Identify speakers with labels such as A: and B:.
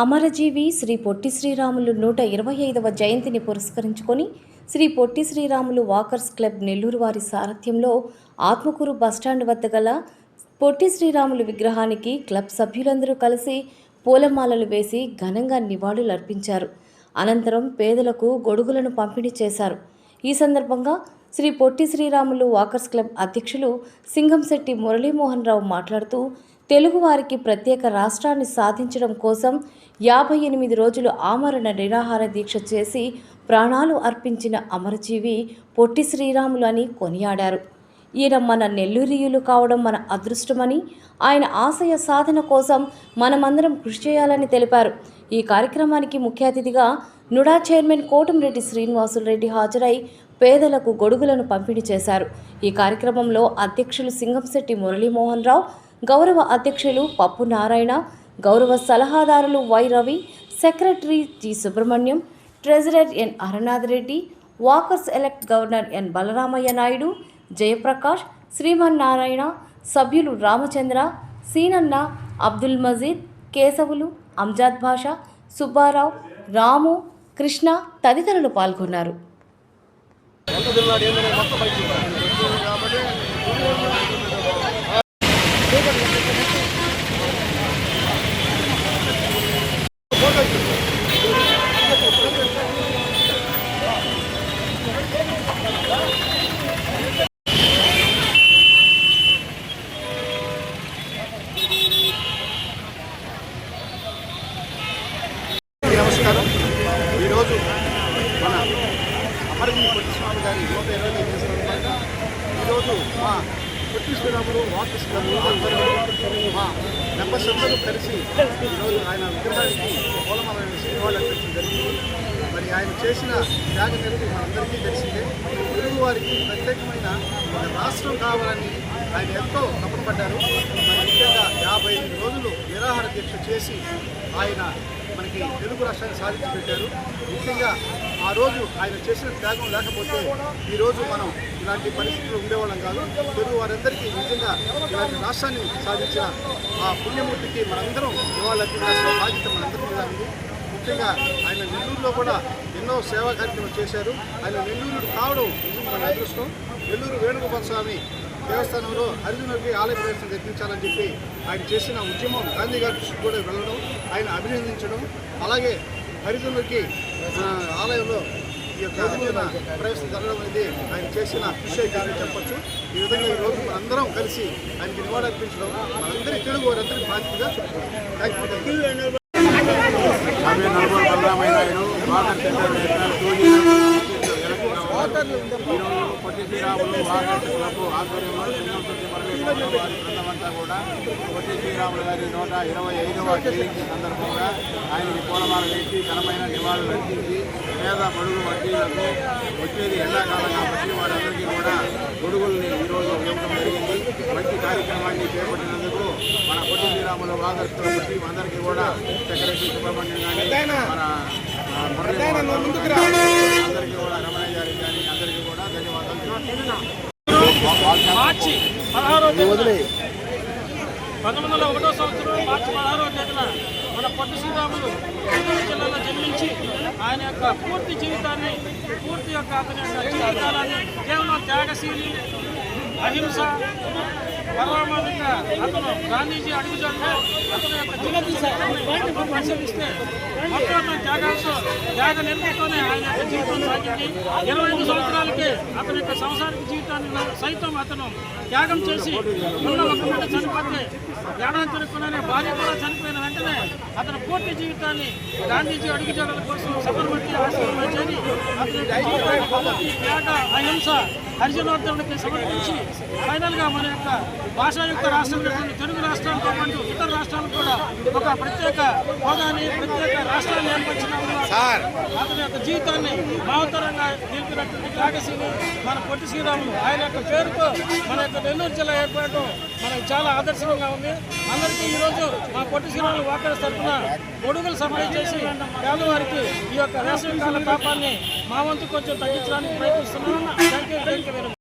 A: అమరజీవి శ్రీ పొట్టి శ్రీరాములు 125వ జయంతిని పురస్కరించుకొని Shri Potti Sriramulu walkers club Nellore వారి సారథ్యంలో ఆత్మకూరు బస్టాండ్ వద్ద గల పొట్టి శ్రీరాములు విగ్రహానికి క్లబ్ సభ్యులందరూ కలిసి పూలమాలలు వేసి ఘనంగా నివాళులర్పించారు. అనంతరం పేదలకు గొడుగులను పంపిణీ చేశారు. ఈ సందర్భంగా శ్రీ పొట్టి శ్రీరాములు వాకర్స్ క్లబ్ అధ్యక్షులు సింగంశెట్టి మురళీమోహన్ రావు మాట్లాడుతూ, తెలుగువారికి ప్రత్యేక రాష్ట్రాన్ని సాధించడం కోసం 58 రోజులు ఆమరణ నిరాహార దీక్ష చేసి ప్రాణాలు అర్పించిన అమరజీవి పొట్టి శ్రీరాములు అని కొనియాడారు. ఈయన మన నెల్లూరియులు కావడం మన అదృష్టమని, ఆయన ఆశయ సాధన కోసం మనమందరం కృషి చేయాలని తెలిపారు. ఈ కార్యక్రమానికి ముఖ్య అతిథిగా నుడా చైర్మన్ కోటంరెడ్డి శ్రీనివాసులరెడ్డి హాజరై పేదలకు గొడుగులను పంపిణీ చేశారు. ఈ కార్యక్రమంలో అధ్యక్షులు సింగంశెట్టి మురళీమోహన్ రావు, గౌరవ అధ్యక్షులు పప్పు నారాయణ, గౌరవ సలహాదారులు Y Ravi, secretary G Subrahmanyam, treasurer N Aranath Reddy, walkers elect governor N Balaramayya Naidu, Jayaprakash, Srimannarayana, సభ్యులు రామచంద్ర, సీనన్న, అబ్దుల్ మజీద్, కేశవులు, అంజాద్ భాషా, సుబ్బారావు, రాము, కృష్ణ తదితరులు పాల్గొన్నారు.
B: నమస్కారం. ఈరోజు మన అమరజీవి పొట్టి శ్రీరాములు గారి 125వ సందర్భంగా ఈరోజు మా పొట్టి శ్రీరాములు వాకర్స్ క్లబ్ మా మెంబర్స్ అందరూ కలిసి ఈరోజు ఆయన విగ్రహానికి పూలమాల వేసి నివాళులర్పించడం జరిగింది. మరి ఆయన చేసిన త్యాగ నిరతి మనందరికీ తెలిసిందే. తెలుగు వారికి ప్రత్యేకమైన ఒక రాష్ట్రం కావాలని ఆయన ఎంతో తపన పడ్డారు. మరి ముఖ్యంగా 58 రోజులు నిరాహార దీక్ష చేసి ఆయన మనకి తెలుగు రాష్ట్రాన్ని సాధించి పెట్టారు. ముఖ్యంగా ఆ రోజు ఆయన చేసిన త్యాగం లేకపోతే ఈరోజు మనం ఇలాంటి పరిస్థితులు ఉండేవాళ్ళం కాదు. తెలుగు వారందరికీ నిజంగా ఇలాంటి రాష్ట్రాన్ని సాధించిన ఆ పుణ్యమూర్తికి మనందరం నివాళులర్పించాల్సిన బాధ్యత మనందరి మీద ఉంది. ముఖ్యంగా ఆయన నెల్లూరులో కూడా ఎన్నో సేవా కార్యక్రమాలు చేశారు. ఆయన నెల్లూరు కావడం నిజంగా మన అదృష్టం. నెల్లూరు వేణుగోపాల స్వామి దేవస్థానంలో హరిజనులకి ఆలయ ప్రవేశం జరిపించాలని చెప్పి ఆయన చేసిన ఉద్యమం గాంధీ గారి దృష్టికి కూడా వెళ్ళడం, ఆయన అభినందించడం, అలాగే హరిజనులకి ఆలయంలో ఈ యొక్క ప్రవేశం జరగడం అనేది ఆయన చేసిన కృషి అయితే చెప్పచ్చు. ఈ విధంగా ఈరోజు మనందరం కలిసి ఆయనకి నివాళులర్పించడం మనందరి తెలుగు వారందరికీ బాధ్యతగా చెప్తున్నాం.
C: ఈరోజు పొట్టి శ్రీరాములు వాకర్స్ క్లబ్ ఆధ్వర్యంలో సింగంశెట్టి మురళీమోహన్ వారి బృందమంతా కూడా పొట్టి శ్రీరాములు గారి 125వ జయంతి సందర్భంగా ఆయనకి పూలమాల వేసి ఘనమైన నివాళులు అర్పించి పేద బడుగు వడ్డీలకు వచ్చేది ఎండాకాలం కాబట్టి వారందరికీ కూడా గొడుగుల్ని ఈరోజు ఇవ్వడం జరిగింది. మంచి కార్యక్రమాన్ని చేపట్టినందుకు మన Potti Sriramulu walkers club team అందరికీ కూడా సెక్రటరీ సుబ్రహ్మణ్యం కానీ మన అందరికీ కూడా రమణయ్య గారికి కానీ అందరికీ కూడా ధన్యవాదాలు.
D: మార్చి 16 1901 సంవత్సరం మార్చి 16వ తేదీన మన పొట్టి శ్రీరాములు నెల్లూరు జిల్లాలో జన్మించి ఆయన యొక్క పూర్తి జీవితాన్ని అతని యొక్క జీవితాన్ని కేవలం త్యాగశీలి, అహింస, పరమాత్మిక అతను గాంధీజీ అడుగుజాడలో అతని యొక్క జీవితాన్ని పరిశీలిస్తే మొత్తం త్యాగ నిరతితోనే ఆయన యొక్క జీవితం సాగింది. 25 సంవత్సరాలకి అతని యొక్క సంసారిక జీవితాన్ని సైతం అతను త్యాగం చేసి ఉన్న ఒక బిడ్డ చనిపోతే జ్ఞానం తిరుగుకునే భార్య కూడా చనిపోయిన వెంటనే అతను పూర్తి జీవితాన్ని గాంధీజీ అడుగుజాడల కోసం సబర్మతి ఆశ్రమంలో చేరి అతని యొక్క జీవితాన్ని భక్తి, త్యాగ, అహింస, హరిజనోద్ధరణకి సమర్పించి ఫైనల్గా మన యొక్క భాషాయుక్త రాష్ట్రంలో తెలుగు రాష్ట్రాలతో పాటు ఇతర రాష్ట్రాలకు కూడా ఒక ప్రత్యేక హోదాని, ప్రత్యేక రాష్ట్రాన్ని ఏర్పరిచిన అతని యొక్క జీవితాన్ని మహత్తరంగా నిలిపినటువంటి త్యాగశీలి మన పొట్టి శ్రీరాములు. ఆయన యొక్క పేరుతో మన యొక్క నెల్లూరు జిల్లా ఏర్పడటం మనకు చాలా ఆదర్శంగా ఉంది. అందరికీ ఈరోజు మా పొట్టి శ్రీరాములు వాకర్స్ తరఫున గొడుగులు సప్లై చేసి పేదవారికి ఈ యొక్క వేసవి కాల తాపాన్ని మా వంతు కొంచెం తగ్గించడానికి ప్రయత్నిస్తున్నాం. Thank you.